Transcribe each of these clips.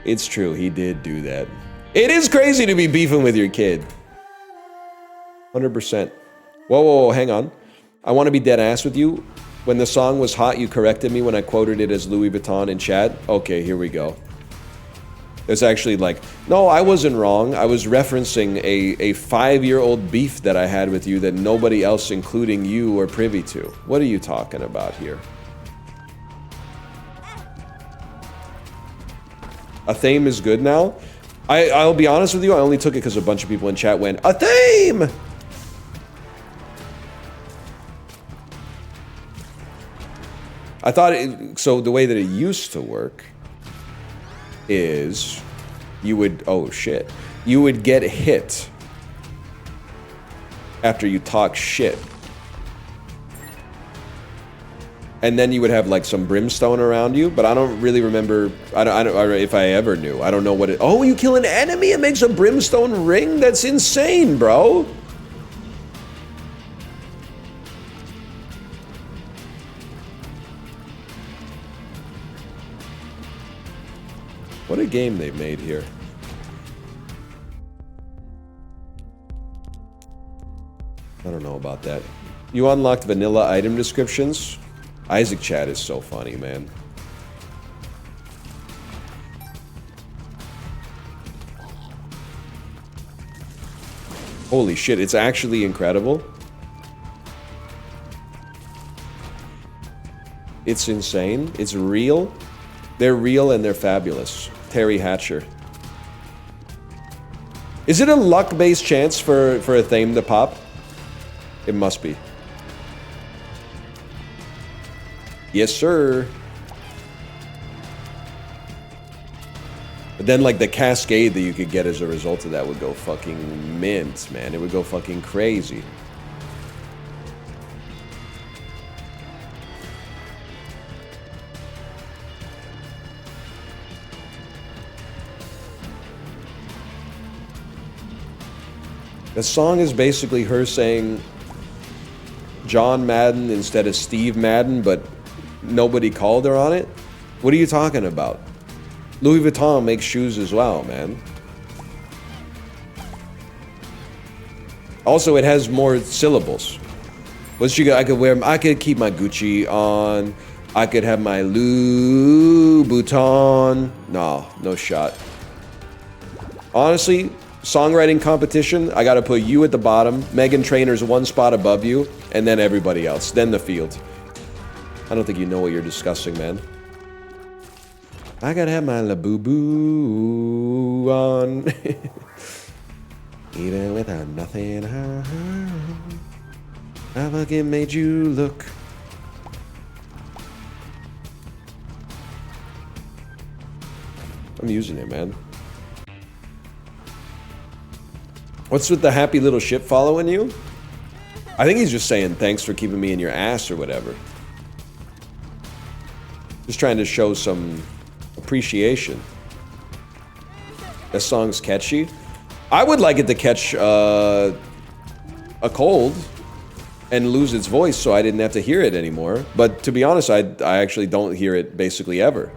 It's true, he did do that. It is crazy to be beefing with your kid. 100%. Whoa, whoa, whoa, hang on. I want to be dead ass with you. When the song was hot, you corrected me when I quoted it as Louis Vuitton in chat. Okay, here we go. It's actually like, no, I wasn't wrong. I was referencing a 5-year-old beef that I had with you that nobody else, including you, are privy to. What are you talking about here? A theme is good now? I'll be honest with you, I only took it because a bunch of people in chat went, a theme! I thought so the way that it used to work is you would, oh shit, you would get hit after you talk shit. And then you would have like some brimstone around you, but I don't really remember, I don't if I ever knew. I don't know what it, oh, you kill an enemy, it makes a brimstone ring? That's insane, bro. What a game they've made here. I don't know about that. You unlocked vanilla item descriptions? Isaac chat is so funny, man. Holy shit, it's actually incredible. It's insane. It's real. They're real and they're fabulous. Terry Hatcher. Is it a luck-based chance for a theme to pop? It must be. Yes, sir. But then, like, the cascade that you could get as a result of that would go fucking mint, man. It would go fucking crazy. The song is basically her saying John Madden instead of Steve Madden, but nobody called her on it? What are you talking about? Louis Vuitton makes shoes as well, man. Also, it has more syllables. What's she got? I could keep my Gucci on. I could have my Louis Vuitton. No shot. Honestly, songwriting competition, I gotta put you at the bottom, Meghan Trainor's one spot above you, and then everybody else, then the field. I don't think you know what you're discussing, man. I gotta have my La Boo Boo on. Even without nothing, I fucking made you look. I'm using it, man. What's with the happy little ship following you? I think he's just saying thanks for keeping me in your ass or whatever. Just trying to show some appreciation. That song's catchy. I would like it to catch a cold and lose its voice so I didn't have to hear it anymore. But to be honest, I actually don't hear it basically ever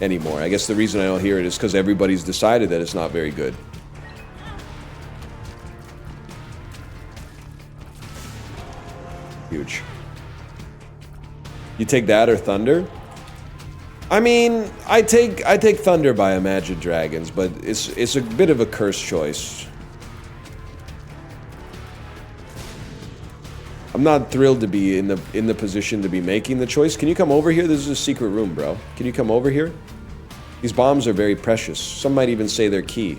anymore. I guess the reason I don't hear it is because everybody's decided that it's not very good. Huge. You take that or Thunder? I mean, I take Thunder by Imagine Dragons, but it's a bit of a cursed choice. I'm not thrilled to be in the position to be making the choice. Can you come over here? This is a secret room, bro. Can you come over here? These bombs are very precious. Some might even say they're key.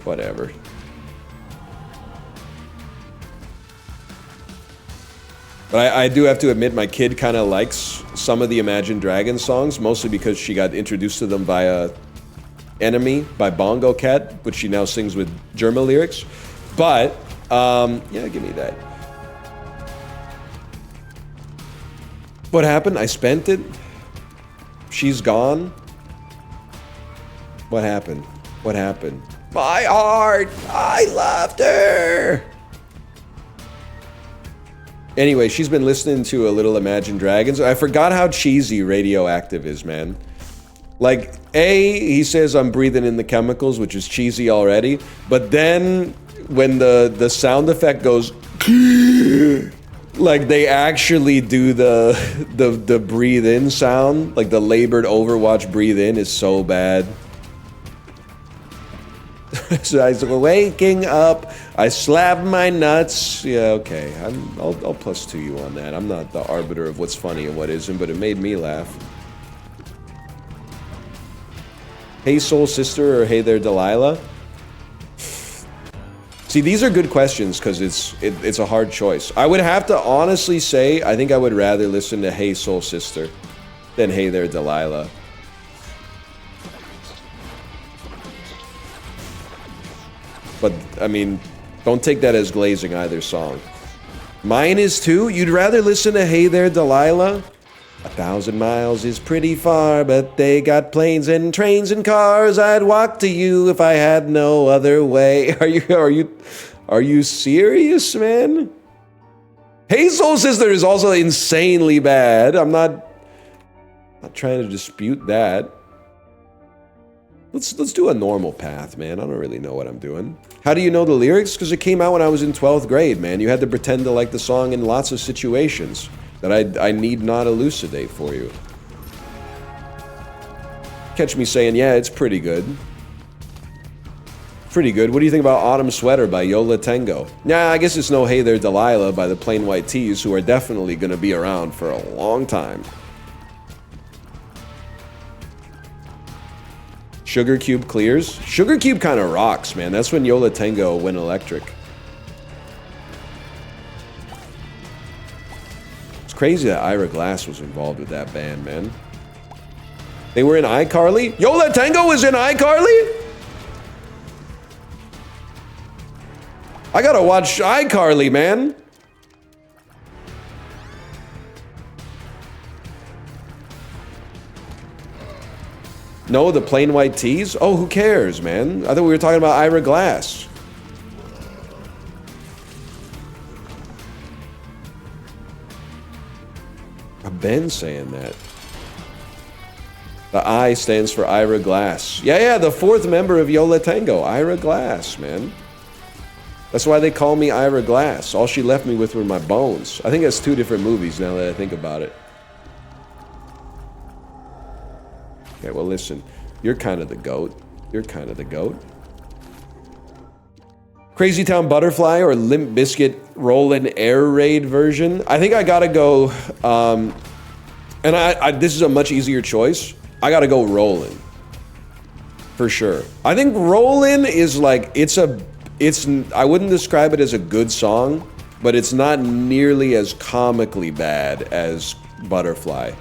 Whatever. But I do have to admit, my kid kind of likes some of the Imagine Dragons songs, mostly because she got introduced to them via Enemy by Bongo Cat, which she now sings with German lyrics. But, yeah, give me that. What happened? I spent it. She's gone. What happened? What happened? My heart! I loved her! Anyway, she's been listening to a little Imagine Dragons. I forgot how cheesy Radioactive is, man. Like, He says I'm breathing in the chemicals, which is cheesy already. But then when the sound effect goes, like they actually do the breathe in sound, like the labored Overwatch breathe in is so bad. So I was waking up, I slapped my nuts. Yeah, okay, I'll +2 you on that. I'm not the arbiter of what's funny and what isn't, but it made me laugh. Hey Soul Sister or Hey There Delilah? See, these are good questions because it's a hard choice. I would have to honestly say I think I would rather listen to Hey Soul Sister than Hey There Delilah. But, I mean, don't take that as glazing either song. Mine is too? You'd rather listen to Hey There Delilah? 1,000 miles is pretty far, but they got planes and trains and cars. I'd walk to you if I had no other way. Are you serious, man? Hey Soul Sister is also insanely bad. I'm not trying to dispute that. Let's do a normal path, man. I don't really know what I'm doing. How do you know the lyrics? Because it came out when I was in 12th grade, man. You had to pretend to like the song in lots of situations that I need not elucidate for you. Catch me saying, yeah, it's pretty good. Pretty good. What do you think about Autumn Sweater by Yola Tango? Nah, I guess it's no Hey There Delilah by the Plain White T's, who are definitely going to be around for a long time. Sugar Cube clears. Sugar Cube kind of rocks, man. That's when Yola Tango went electric. It's crazy that Ira Glass was involved with that band, man. They were in iCarly? Yola Tango was in iCarly? I gotta watch iCarly, man. No, the Plain White Tees? Oh, who cares, man? I thought we were talking about Ira Glass. I've been saying that. The I stands for Ira Glass. Yeah, the fourth member of Yola Tango, Ira Glass, man. That's why they call me Ira Glass. All she left me with were my bones. I think that's two different movies now that I think about it. Okay, well, listen. You're kind of the GOAT. You're kind of the GOAT. Crazy Town Butterfly or Limp Bizkit Rollin' Air Raid version? I think I gotta go, and this is a much easier choice. I gotta go Rollin'. For sure. I think Rollin' is like, I wouldn't describe it as a good song, but it's not nearly as comically bad as Butterfly.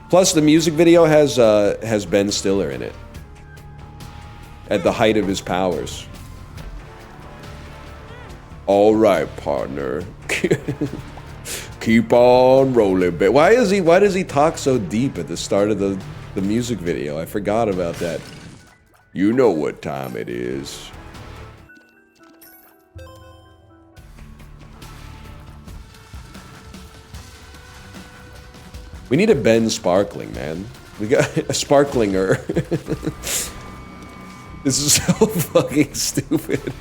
Plus, the music video has Ben Stiller in it. At the height of his powers. All right, partner. Keep on rolling, baby. Why does he talk so deep at the start of the music video? I forgot about that. You know what time it is. We need a Ben Sparkling, man. We got a Sparklinger. This is so fucking stupid.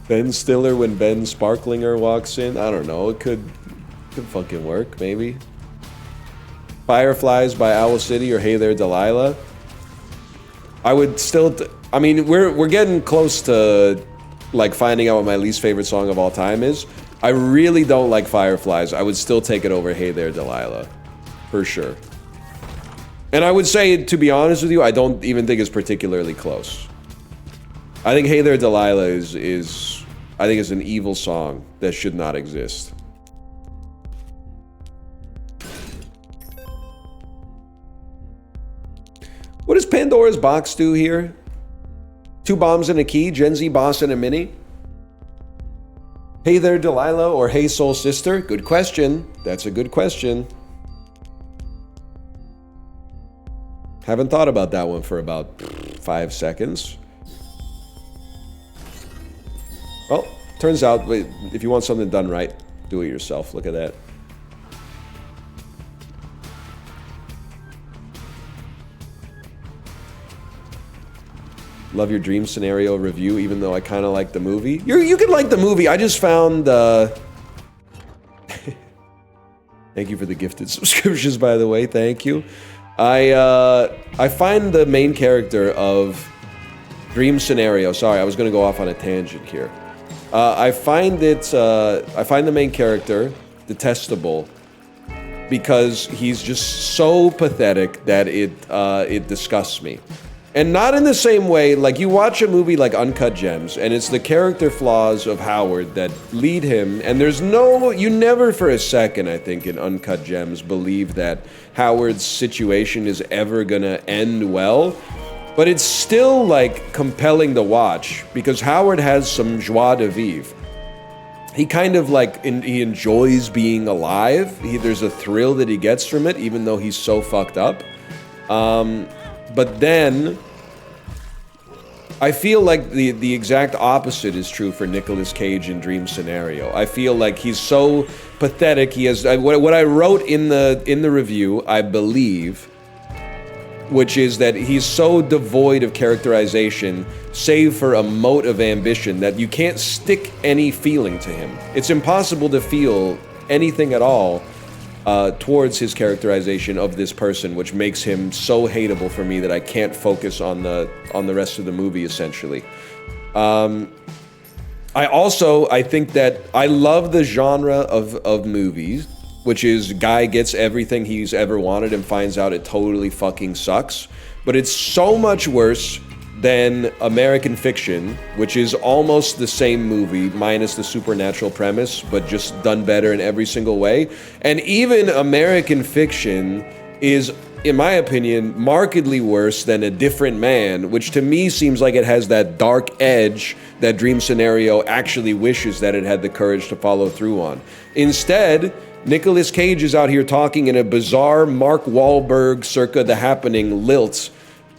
Ben Stiller when Ben Sparklinger walks in. I don't know. It could fucking work, maybe. Fireflies by Owl City or Hey There Delilah. I would still. I mean, we're getting close to like finding out what my least favorite song of all time is. I really don't like Fireflies. I would still take it over Hey There Delilah. For sure. And I would say, to be honest with you, I don't even think it's particularly close. I think Hey There Delilah is I think it's an evil song that should not exist. What does Pandora's Box do here? 2 bombs and a key, Gen Z boss and a mini? Hey There Delilah or Hey Soul Sister? Good question. That's a good question. Haven't thought about that one for about 5 seconds. Well, turns out if you want something done right, do it yourself. Look at that. Love your dream scenario review, even though I kind of like the movie. You could like the movie. I just found... Thank you for the gifted subscriptions, by the way. Thank you. I find the main character of Dream Scenario... Sorry, I was going to go off on a tangent here. I find the main character detestable because he's just so pathetic that it disgusts me. And not in the same way, like you watch a movie like Uncut Gems, and it's the character flaws of Howard that lead him, and you never for a second, I think, in Uncut Gems believe that Howard's situation is ever gonna end well, but it's still like compelling to watch, because Howard has some joie de vivre. He kind of like, he enjoys being alive. There's a thrill that he gets from it, even though he's so fucked up. But then, I feel like the exact opposite is true for Nicolas Cage in Dream Scenario. I feel like he's so pathetic. He has what I wrote in the review, I believe, which is that he's so devoid of characterization, save for a mote of ambition, that you can't stick any feeling to him. It's impossible to feel anything at all towards his characterization of this person, which makes him so hateable for me that I can't focus on the rest of the movie, essentially. I think that I love the genre of movies, which is guy gets everything he's ever wanted and finds out it totally fucking sucks. But it's so much worse than American Fiction, which is almost the same movie, minus the supernatural premise, but just done better in every single way. And even American Fiction is, in my opinion, markedly worse than A Different Man, which to me seems like it has that dark edge that Dream Scenario actually wishes that it had the courage to follow through on. Instead, Nicolas Cage is out here talking in a bizarre Mark Wahlberg circa The Happening lilt,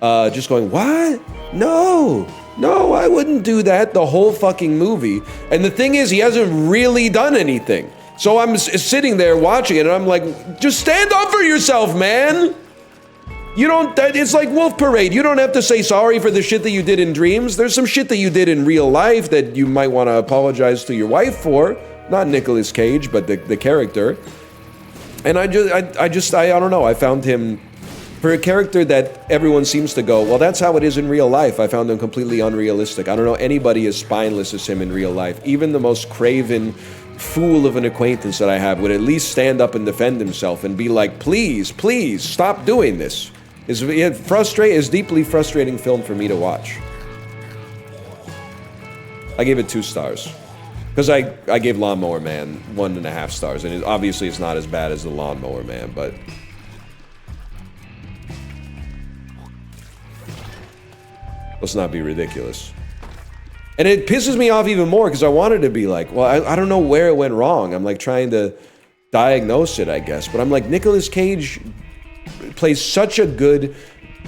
just going, what? No, I wouldn't do that the whole fucking movie. And the thing is, he hasn't really done anything. So I'm sitting there watching it and I'm like, just stand up for yourself, man. It's like Wolf Parade. You don't have to say sorry for the shit that you did in dreams. There's some shit that you did in real life that you might want to apologize to your wife for. Not Nicolas Cage, but the character. And I don't know. I found him, for a character that everyone seems to go, well, that's how it is in real life, I found him completely unrealistic. I don't know anybody as spineless as him in real life. Even the most craven fool of an acquaintance that I have would at least stand up and defend himself and be like, please, stop doing this. It's deeply frustrating film for me to watch. I gave it 2 stars. Because I gave Lawnmower Man 1.5 stars, and obviously it's not as bad as the Lawnmower Man, but... let's not be ridiculous. And it pisses me off even more, because I wanted to be like, well, I don't know where it went wrong. I'm like trying to diagnose it, I guess. But I'm like, Nicolas Cage plays such a good,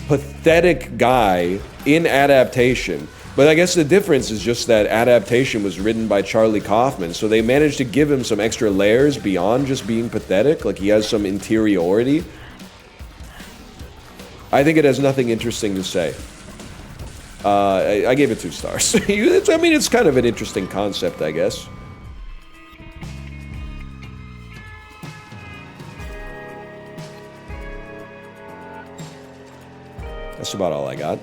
pathetic guy in Adaptation. But I guess the difference is just that Adaptation was written by Charlie Kaufman, so they managed to give him some extra layers beyond just being pathetic, like he has some interiority. I think it has nothing interesting to say. I gave it 2 stars. It's kind of an interesting concept, I guess. That's about all I got.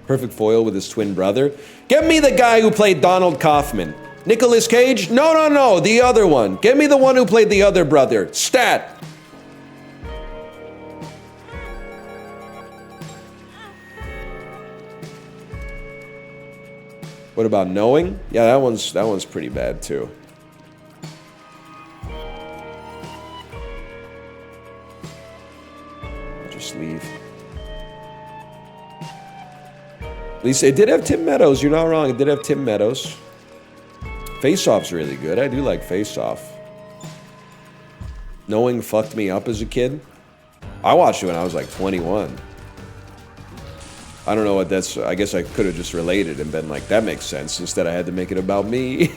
Perfect foil with his twin brother. Get me the guy who played Donald Kaufman. Nicolas Cage? No, the other one. Get me the one who played the other brother. Stat! What about Knowing? Yeah, that one's pretty bad too. Just leave. At least it did have Tim Meadows. You're not wrong. It did have Tim Meadows. Face Off's really good. I do like Face Off. Knowing fucked me up as a kid. I watched it when I was like 21. I don't know what that's... I guess I could have just related and been like, that makes sense. Instead, I had to make it about me.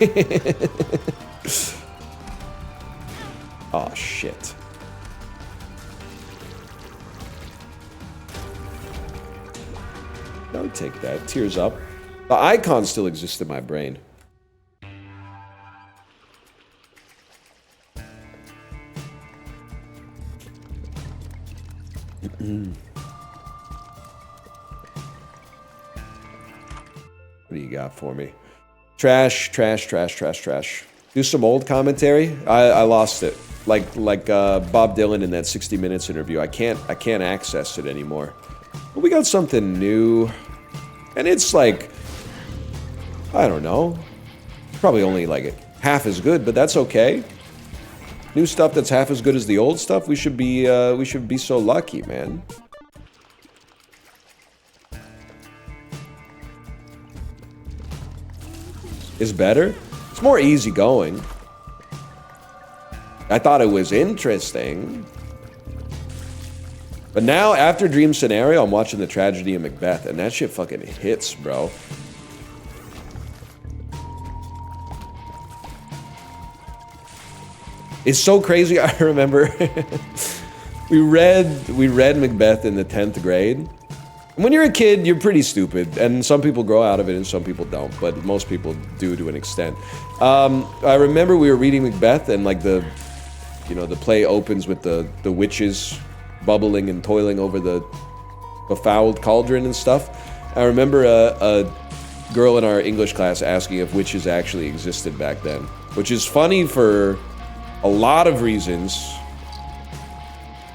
Oh, shit. I would take that. Tears up. The icon still exists in my brain. What do you got for me? Trash, trash, trash, trash, trash. Do some old commentary. I lost it. Like Bob Dylan in that 60 Minutes interview. I can't access it anymore. But we got something new, and it's like, I don't know, probably only like half as good, but that's okay. New stuff that's half as good as the old stuff. We should be so lucky, man. Is better. It's more easygoing. I thought it was interesting. But now, after Dream Scenario, I'm watching The Tragedy of Macbeth, and that shit fucking hits, bro. It's so crazy. I remember we read Macbeth in the 10th grade. When you're a kid, you're pretty stupid, and some people grow out of it and some people don't, but most people do to an extent. I remember we were reading Macbeth, and like the play opens with the witches bubbling and toiling over the befouled cauldron and stuff. I remember a girl in our English class asking if witches actually existed back then, which is funny for a lot of reasons,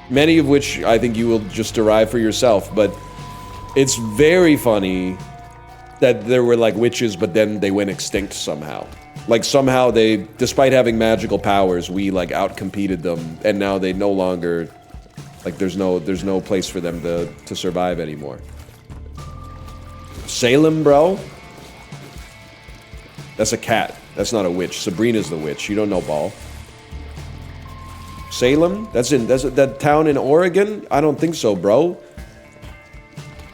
many of which I think you will just derive for yourself, but it's very funny that there were like witches, but then they went extinct somehow. Like somehow they, despite having magical powers, we like outcompeted them, and now they no longer, like there's no place for them to survive anymore. Salem, bro? That's a cat. That's not a witch. Sabrina's the witch. You don't know ball. Salem? That's that town in Oregon? I don't think so, bro.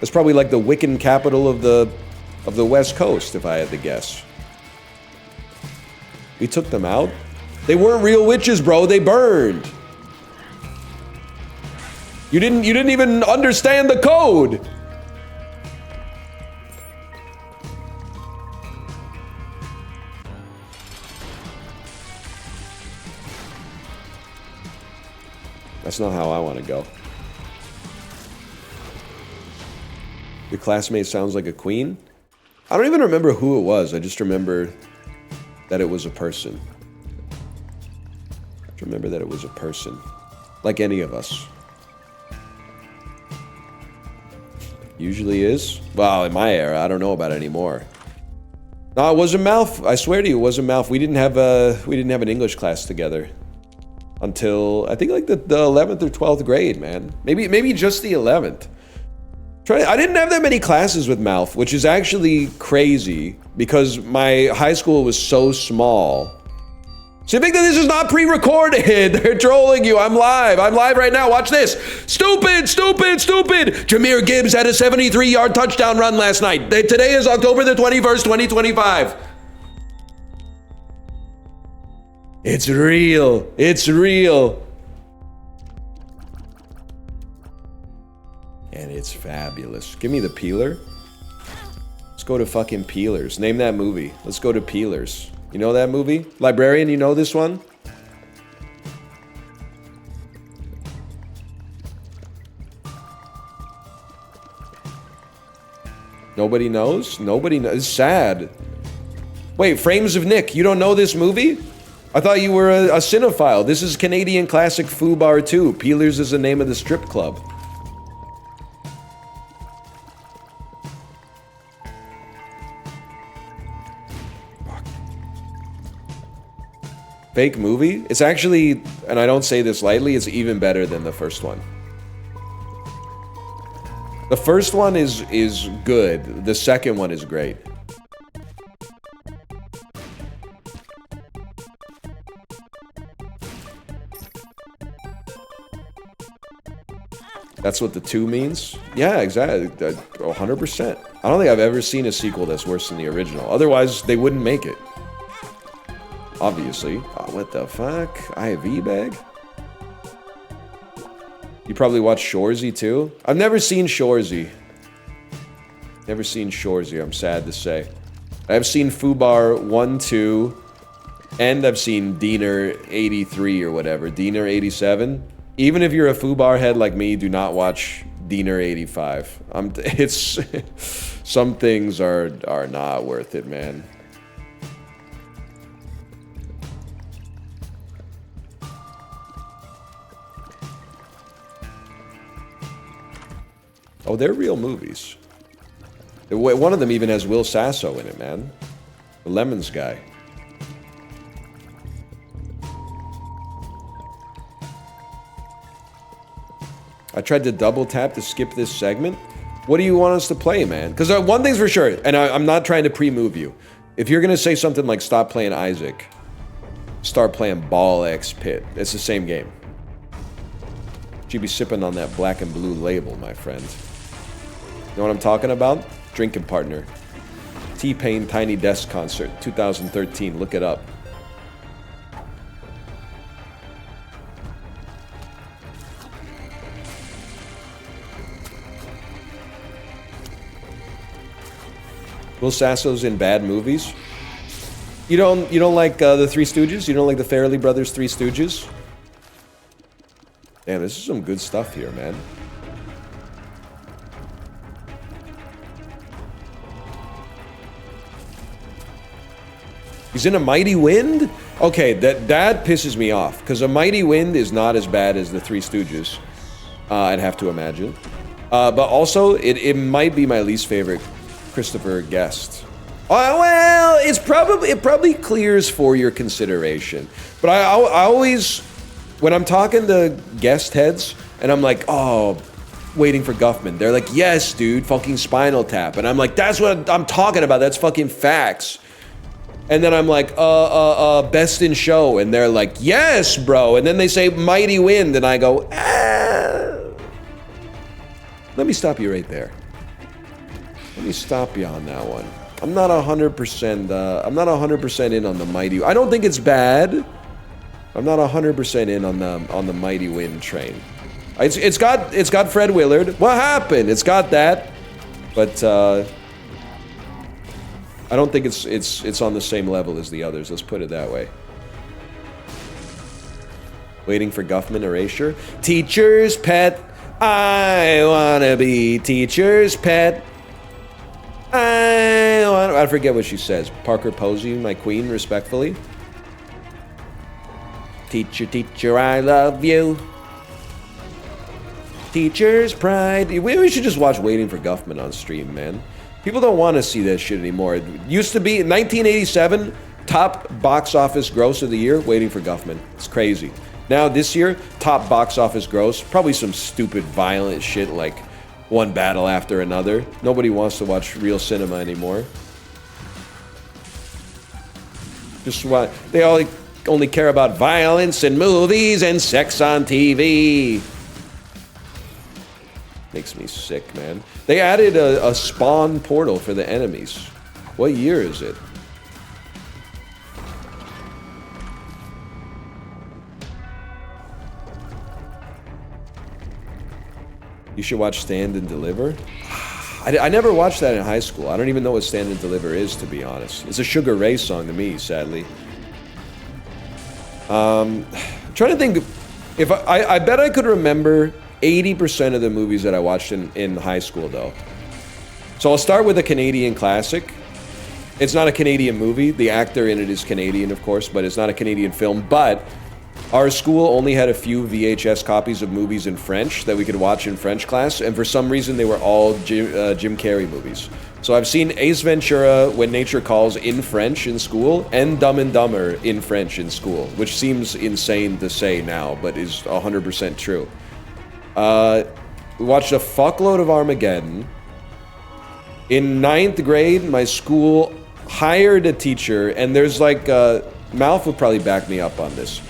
It's probably like the Wiccan capital of the West Coast, if I had to guess. We took them out? They weren't real witches, bro. They burned. You didn't even understand the code. That's not how I want to go. Your classmate sounds like a queen? I don't even remember who it was. I just remember that it was a person. I remember that it was a person. Like any of us. Usually is. Well, in my era, I don't know about it anymore. No, it wasn't Malf. I swear to you, it wasn't Malf. We didn't have an English class together until I think like the 11th or 12th grade, man. Maybe just the 11th. I didn't have that many classes with Malf, which is actually crazy because my high school was so small. So you think that this is not pre-recorded? They're trolling you. I'm live right now. Watch this. Stupid, stupid, stupid. Jahmyr Gibbs had a 73-yard touchdown run last night. Today is October the 21st, 2025. It's real. It's real. And it's fabulous. Give me the Peeler. Let's go to fucking Peelers. Name that movie. Let's go to Peelers. You know that movie? Librarian, you know this one? Nobody knows? Nobody knows. It's sad. Wait, Frames of Nick, you don't know this movie? I thought you were a cinephile. This is Canadian classic Foo Bar 2. Peelers is the name of the strip club. Fake movie? It's actually, and I don't say this lightly, it's even better than the first one. The first one is good. The second one is great. That's what the 2 means? Yeah, exactly. 100%. I don't think I've ever seen a sequel that's worse than the original. Otherwise, they wouldn't make it. Obviously. Oh, what the fuck? IV bag? You probably watched Shoresy too? I've never seen Shoresy. Never seen Shoresy, I'm sad to say. I've seen Fubar 1, 2, and I've seen Diener 83 or whatever. Diener 87. Even if you're a Fubar head like me, do not watch Diener 85. It's some things are not worth it, man. Oh, they're real movies. One of them even has Will Sasso in it, man. The Lemons guy. I tried to double tap to skip this segment. What do you want us to play, man? Because one thing's for sure, and I'm not trying to pre-move you. If you're gonna say something like stop playing Isaac, start playing Ball X Pit. It's the same game. You'd be sipping on that black and blue label, my friend. You know what I'm talking about? Drinking Partner. T-Pain Tiny Desk Concert, 2013. Look it up. Will Sasso's in bad movies. You don't like the Three Stooges? You don't like the Farrelly Brothers Three Stooges? Damn, this is some good stuff here, man. He's in A Mighty Wind? Okay, that pisses me off, because A Mighty Wind is not as bad as the Three Stooges. I'd have to imagine. But also, it might be my least favorite Christopher Guest. Well, it probably clears for your consideration. But I always, when I'm talking to guest heads, and I'm like, oh, Waiting for Guffman, they're like, yes, dude, fucking Spinal Tap. And I'm like, that's what I'm talking about, that's fucking facts. And then I'm like, Best in Show, and they're like, yes, bro. And then they say Mighty Wind, and I go, ah. Let me stop you right there. Let me stop you on that one. I'm not 100%. I'm not 100% in on the Mighty. I don't think it's bad. I'm not 100% in on the Mighty Wind train. It's got Fred Willard. What happened? It's got that, but I don't think it's on the same level as the others. Let's put it that way. Waiting for Guffman Erasure. Teacher's pet. I wanna be teacher's pet. I forget what she says. Parker Posey, my queen, respectfully. Teacher, teacher, I love you. Teacher's pride. We should just watch Waiting for Guffman on stream, man. People don't want to see that shit anymore. It used to be, in 1987, top box office gross of the year, Waiting for Guffman. It's crazy. Now, this year, top box office gross, probably some stupid violent shit like One Battle After Another. Nobody wants to watch real cinema anymore. Just why they only care about violence in movies and sex on TV. Makes me sick, man. They added a spawn portal for the enemies. What year is it? You should watch Stand and Deliver. I never watched that in high school. I don't even know what Stand and Deliver is, to be honest. It's a Sugar Ray song to me, sadly. Trying to think, if I bet I could remember 80% of the movies that I watched in high school, though. So I'll start with a Canadian classic. It's not a Canadian movie. The actor in it is Canadian, of course, but it's not a Canadian film. But our school only had a few VHS copies of movies in French that we could watch in French class, and for some reason they were all Jim Carrey movies. So I've seen Ace Ventura, When Nature Calls in French in school, and Dumb and Dumber in French in school, which seems insane to say now, but is 100% true. We watched a fuckload of Armageddon. In 9th grade, my school hired a teacher, and there's like, Malf would probably back me up on this.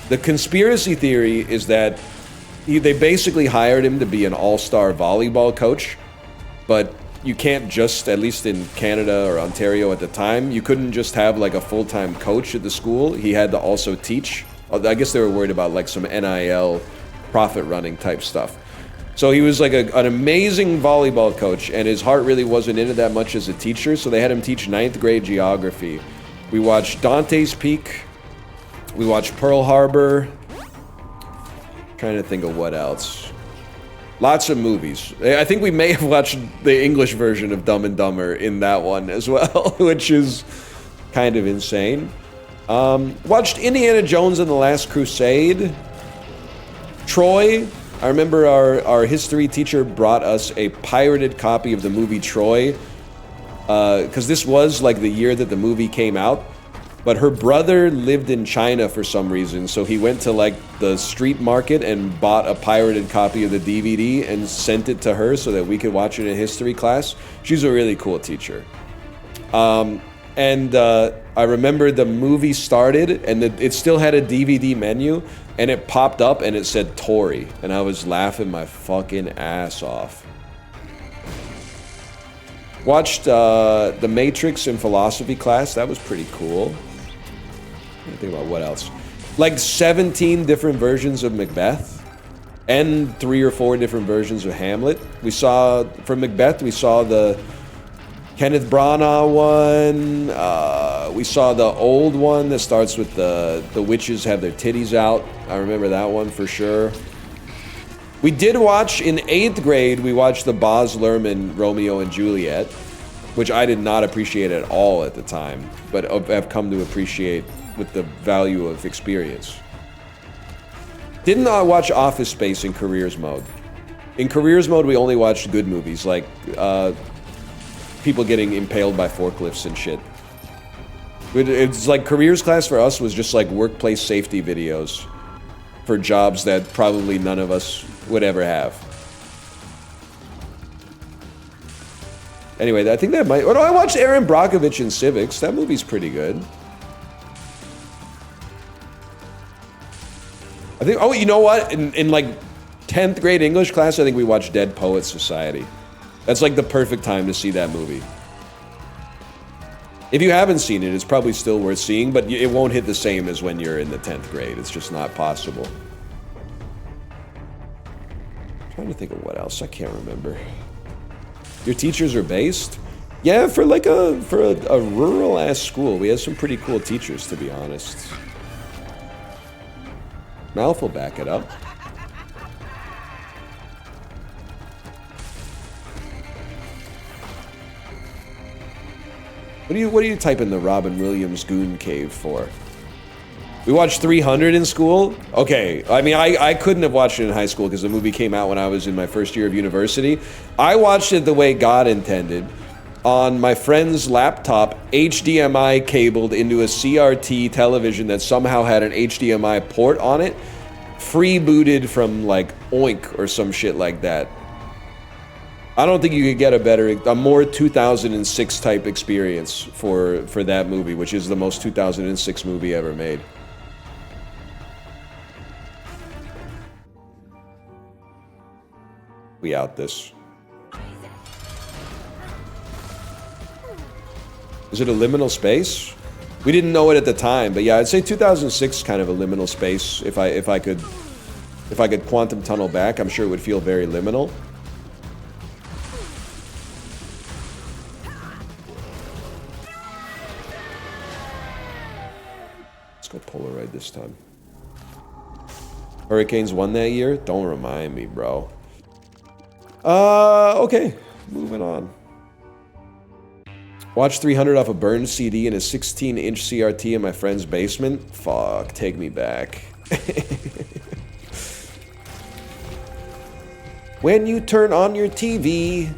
The conspiracy theory is that they basically hired him to be an all-star volleyball coach, but you can't just, at least in Canada or Ontario at the time, you couldn't just have like a full-time coach at the school. He had to also teach. I guess they were worried about like some NIL profit running type stuff. So he was like an amazing volleyball coach, and his heart really wasn't in it that much as a teacher, so they had him teach 9th grade geography. We watched Dante's Peak. We watched Pearl Harbor. Trying to think of what else. Lots of movies. I think we may have watched the English version of Dumb and Dumber in that one as well, which is kind of insane. Watched Indiana Jones and the Last Crusade. Troy. I remember our history teacher brought us a pirated copy of the movie Troy, because this was like the year that the movie came out, but her brother lived in China for some reason, so he went to like the street market and bought a pirated copy of the DVD and sent it to her so that we could watch it in history class. She's a really cool teacher. I remember the movie started and it still had a DVD menu, and it popped up and it said Tory, and I was laughing my fucking ass off. Watched The Matrix in philosophy class. That was pretty cool. I think about what else. Like 17 different versions of Macbeth and 3 or 4 different versions of Hamlet. We saw, for Macbeth, we saw the Kenneth Branagh one. We saw the old one that starts with the witches have their titties out. I remember that one for sure. We did watch, in 8th grade, we watched the Baz Luhrmann Romeo and Juliet, which I did not appreciate at all at the time, but have come to appreciate with the value of experience. Did not watch Office Space in careers mode. In careers mode, we only watched good movies, like people getting impaled by forklifts and shit. It's like careers class for us was just like workplace safety videos for jobs that probably none of us would ever have. Anyway, I think that might... Oh no, I watched Aaron Brockovich in Civics. That movie's pretty good. I think... Oh, you know what? In like 10th grade English class, I think we watched Dead Poets Society. That's like the perfect time to see that movie. If you haven't seen it, it's probably still worth seeing, but it won't hit the same as when you're in the 10th grade. It's just not possible. I'm trying to think of what else. I can't remember. Your teachers are based? Yeah, for like a rural ass school, we had some pretty cool teachers, to be honest. Malf will back it up. What are you typing the Robin Williams Goon Cave for? We watched 300 in school? Okay, I mean, I couldn't have watched it in high school because the movie came out when I was in my first year of university. I watched it the way God intended, on my friend's laptop, HDMI cabled into a CRT television that somehow had an HDMI port on it, free booted from like Oink or some shit like that. I don't think you could get a more 2006 type experience for that movie, which is the most 2006 movie ever made. We out this. Is it a liminal space? We didn't know it at the time, but yeah, I'd say 2006 kind of a liminal space. If I could quantum tunnel back, I'm sure it would feel very liminal. Let's go Polaroid this time. Hurricanes won that year? Don't remind me, bro. Okay, moving on. Watch 300 off a burned CD in a 16-inch CRT in my friend's basement. Fuck, take me back. When you turn on your TV,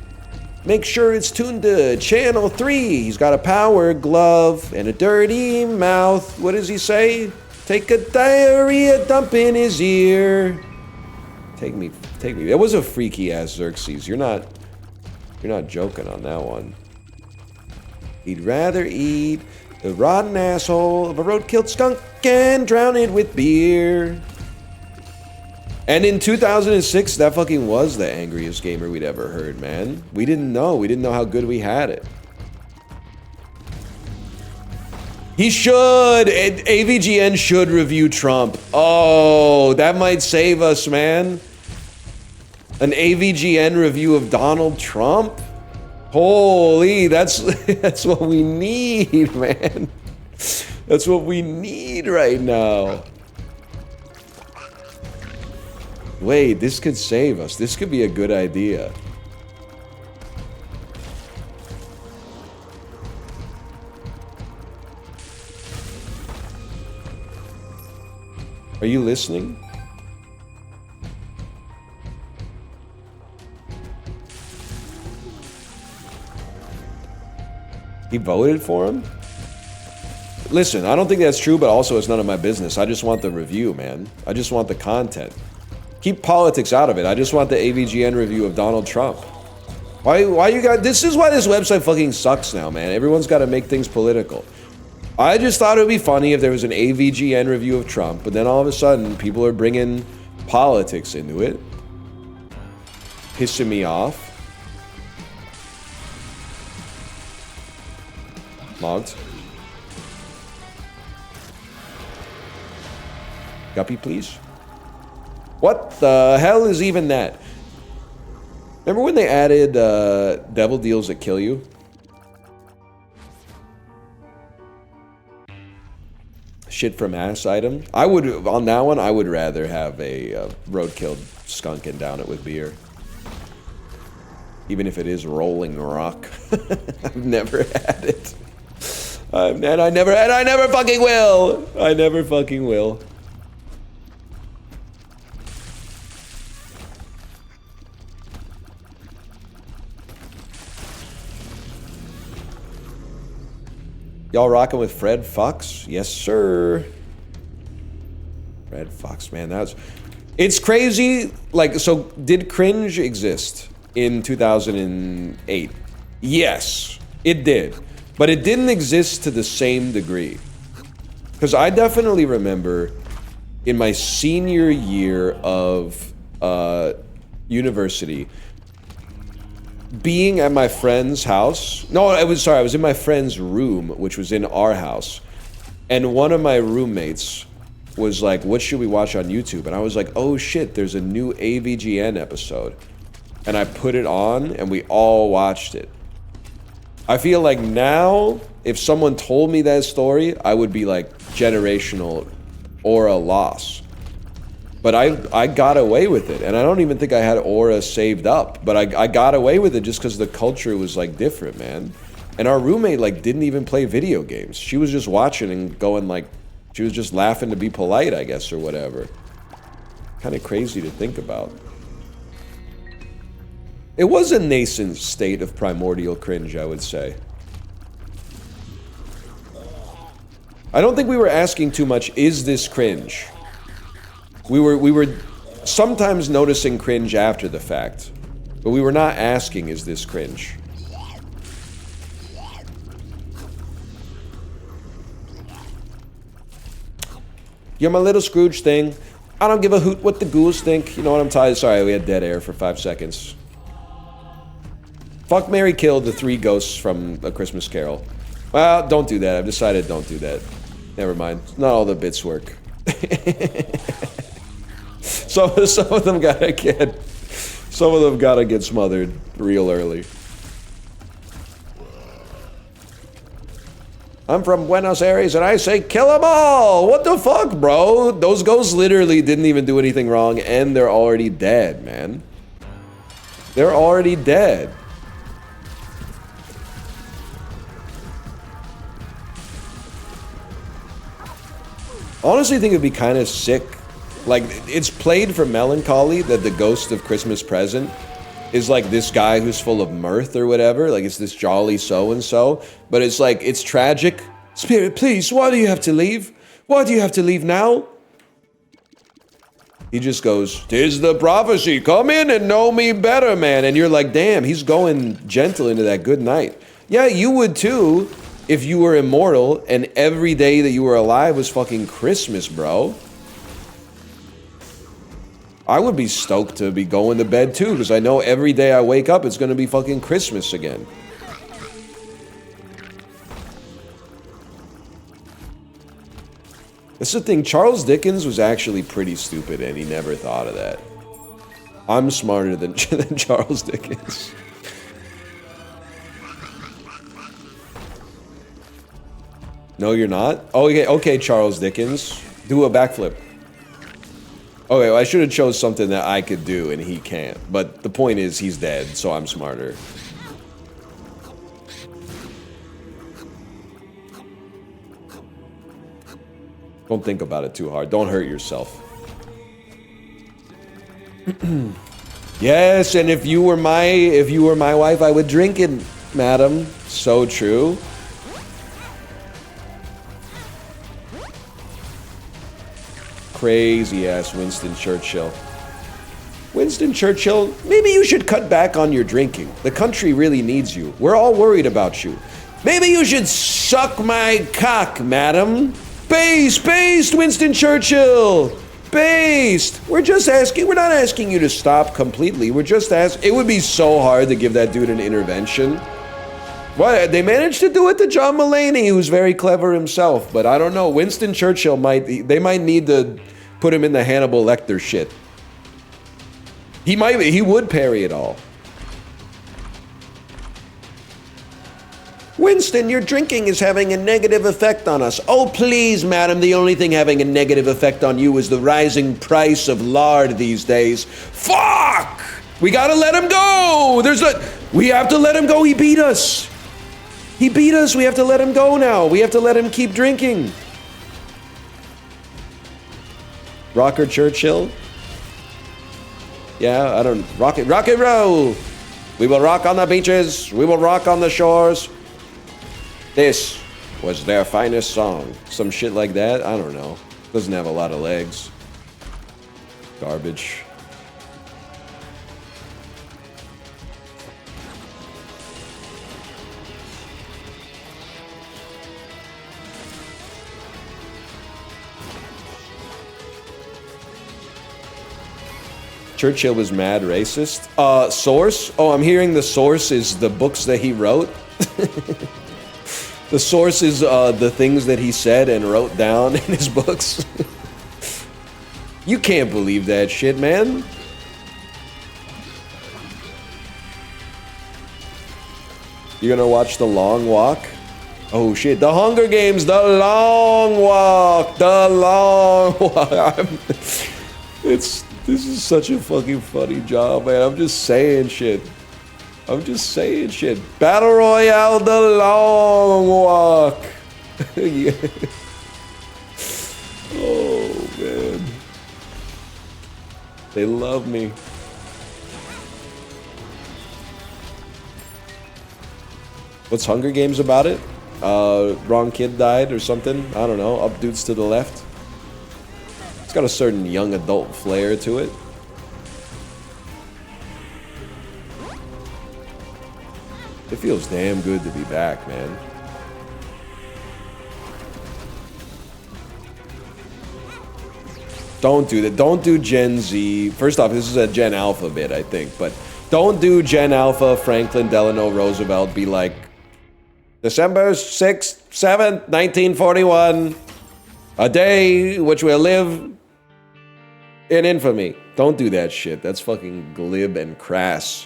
make sure it's tuned to channel 3. He's got a power glove and a dirty mouth. What does he say? Take a diarrhea dump in his ear. Take me. That was a freaky ass Xerxes. You're not joking on that one. He'd rather eat the rotten asshole of a road-killed skunk and drown it with beer. And in 2006, that fucking was the angriest gamer we'd ever heard, man. We didn't know how good we had it. He should. AVGN should review Trump. Oh, that might save us, man. An AVGN review of Donald Trump? Holy, that's what we need, man. That's what we need right now. Wait, this could save us. This could be a good idea. Are you listening? He voted for him? Listen, I don't think that's true, but also it's none of my business. I just want the review, man. I just want the content. Keep politics out of it. I just want the AVGN review of Donald Trump. Why you got... This is why this website fucking sucks now, man. Everyone's got to make things political. I just thought it would be funny if there was an AVGN review of Trump, but then all of a sudden, people are bringing politics into it. Pissing me off. Logged. Guppy, please. What the hell is even that? Remember when they added devil deals that kill you? Shit from ass item. I would, on that one, I would rather have a roadkill skunking down it with beer. Even if it is rolling rock. I've never had it. And I never fucking will. I never fucking will. Y'all rocking with Fred Fox? Yes, sir. Fred Fox, man, that's... It's crazy. Like, so did Cringe exist in 2008? Yes, it did. But it didn't exist to the same degree. Because I definitely remember in my senior year of university, being at my friend's house. No, I was in my friend's room, which was in our house. And one of my roommates was like, what should we watch on YouTube? And I was like, oh shit, there's a new AVGN episode. And I put it on and we all watched it. I feel like now, if someone told me that story, I would be like generational or a loss. But I got away with it, and I don't even think I had Aura saved up, but I got away with it just because the culture was like different, man. And our roommate like didn't even play video games. She was just watching and going like, she was just laughing to be polite, I guess, or whatever. Kind of crazy to think about. It was a nascent state of primordial cringe, I would say. I don't think we were asking too much, is this cringe? We were sometimes noticing cringe after the fact, but we were not asking, is this cringe? You're my little Scrooge thing. I don't give a hoot what the ghouls think. You know what I'm tired. Sorry, we had dead air for 5 seconds. Fuck, marry, kill the 3 ghosts from A Christmas Carol. Well, don't do that. I've decided don't do that. Never mind. Not all the bits work. Some of them gotta get smothered real early. I'm from Buenos Aires and I say kill them all. What the fuck, bro? Those ghosts literally didn't even do anything wrong and they're already dead, man. They're already dead. Honestly, I think it'd be kind of sick. Like, it's played for melancholy that the ghost of Christmas Present is like this guy who's full of mirth or whatever. Like, it's this jolly so-and-so. But it's like, it's tragic. Spirit, please, why do you have to leave? Why do you have to leave now? He just goes, "'Tis the prophecy. Come in and know me better, man." And you're like, damn, he's going gentle into that good night. Yeah, you would too if you were immortal and every day that you were alive was fucking Christmas, bro. I would be stoked to be going to bed too, because I know every day I wake up, it's going to be fucking Christmas again. That's the thing, Charles Dickens was actually pretty stupid and he never thought of that. I'm smarter than, than Charles Dickens. No, you're not? Oh, okay, Charles Dickens. Do a backflip. Okay, well, I should have chose something that I could do and he can't. But the point is, he's dead, so I'm smarter. Don't think about it too hard. Don't hurt yourself. Yes, and if you were my wife, I would drink it, madam. So true. Crazy ass Winston Churchill. Winston Churchill, maybe you should cut back on your drinking. The country really needs you. We're all worried about you. Maybe you should suck my cock, madam. Based, Winston Churchill. Based. We're not asking you to stop completely. We're just asking. It would be so hard to give that dude an intervention. Well, they managed to do it to John Mulaney, who's very clever himself, but I don't know. Winston Churchill they might need to put him in the Hannibal Lecter shit. He would parry it all. Winston, your drinking is having a negative effect on us. Oh, please, madam, the only thing having a negative effect on you is the rising price of lard these days. Fuck! We gotta let him go! We have to let him go, he beat us. He beat us, we have to let him go now. We have to let him keep drinking. Rocker Churchill? Yeah, I don't... Rock and roll! We will rock on the beaches, we will rock on the shores. This was their finest song. Some shit like that, I don't know. Doesn't have a lot of legs. Garbage. Churchill was mad racist. Source? Oh, I'm hearing the source is the books that he wrote. The source is the things that he said and wrote down in his books. You can't believe that shit, man. You're gonna watch The Long Walk? Oh shit, The Hunger Games, The Long Walk, The Long Walk. This is such a fucking funny job, man. I'm just saying shit. Battle Royale, The Long Walk. Yeah. Oh, man. They love me. What's Hunger Games about it? Wrong kid died or something? I don't know. Up dudes to the left. It's got a certain young adult flair to it. It feels damn good to be back, man. Don't do that. Don't do Gen Z. First off, this is a Gen Alpha bit, I think. But don't do Gen Alpha, Franklin Delano Roosevelt be like, December 6th, 7th, 1941. A day which will live in infamy. Don't do that shit. That's fucking glib and crass.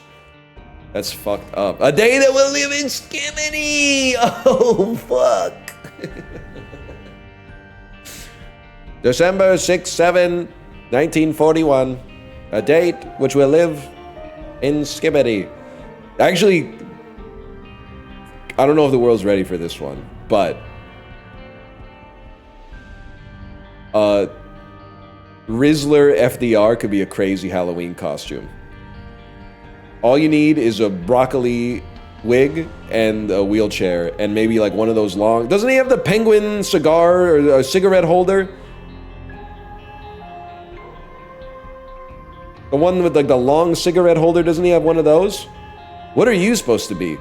That's fucked up. A day that will live in skimmity! Oh, fuck. December 6, 7, 1941. A date which will live in skimmity. Actually, I don't know if the world's ready for this one, but Rizzler FDR could be a crazy Halloween costume. All you need is a broccoli wig and a wheelchair and maybe like one of those long... Doesn't he have the penguin cigar or a cigarette holder? The one with like the long cigarette holder, doesn't he have one of those? What are you supposed to be?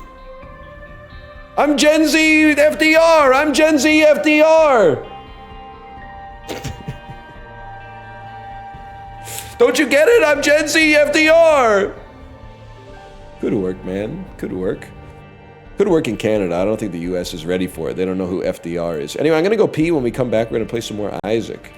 I'm Gen Z FDR! I'm Gen Z FDR! Don't you get it? I'm Gen Z FDR! Could work, man. Could work. Could work in Canada. I don't think the US is ready for it. They don't know who FDR is. Anyway, I'm gonna go pee. When we come back, we're gonna play some more Isaac.